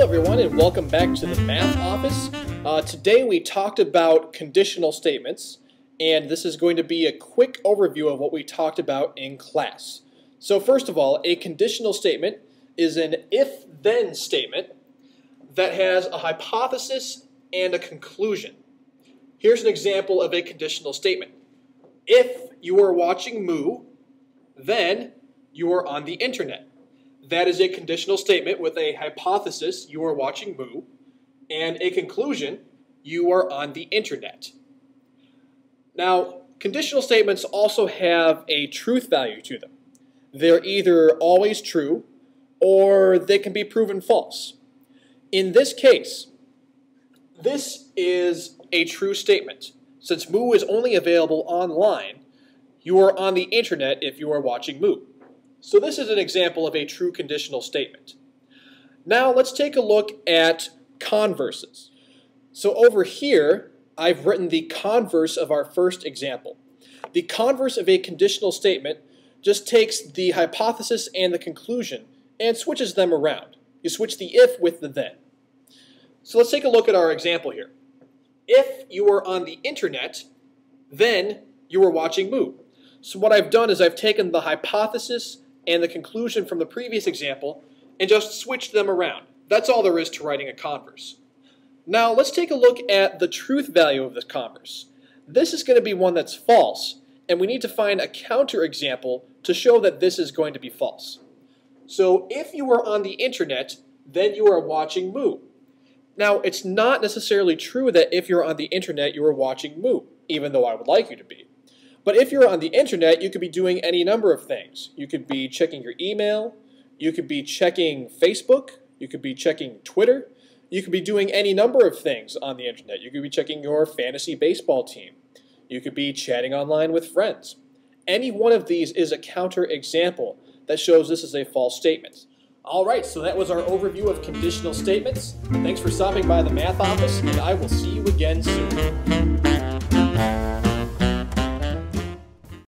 everyone, and welcome back to the Math Office. Today we talked about conditional statements, and this is going to be a quick overview of what we talked about in class. So first of all, a conditional statement is an if-then statement that has a hypothesis and a conclusion. Here's an example of a conditional statement. If you are watching Moo, then you are on the internet. That is a conditional statement with a hypothesis, you are watching Moo, and a conclusion, you are on the internet. Now, conditional statements also have a truth value to them. They're either always true or they can be proven false. In this case, this is a true statement. Since Moo is only available online, you are on the internet if you are watching Moo. So this is an example of a true conditional statement. Now let's take a look at converses. So over here, I've written the converse of our first example. The converse of a conditional statement just takes the hypothesis and the conclusion and switches them around. You switch the if with the then. So let's take a look at our example here. If you are on the internet, then you are watching Moo. So what I've done is I've taken the hypothesis and the conclusion from the previous example and just switched them around. That's all there is to writing a converse. Now let's take a look at the truth value of this converse. This is going to be one that's false, and we need to find a counterexample to show that this is going to be false. So if you are on the internet, then you are watching Moo. Now it's not necessarily true that if you're on the internet you are watching Moo, even though I would like you to be. But if you're on the internet, you could be doing any number of things. You could be checking your email, you could be checking Facebook, you could be checking Twitter, you could be doing any number of things on the internet. You could be checking your fantasy baseball team. You could be chatting online with friends. Any one of these is a counterexample that shows this is a false statement. Alright, so that was our overview of conditional statements. Thanks for stopping by the Math Office, and I will see you again soon.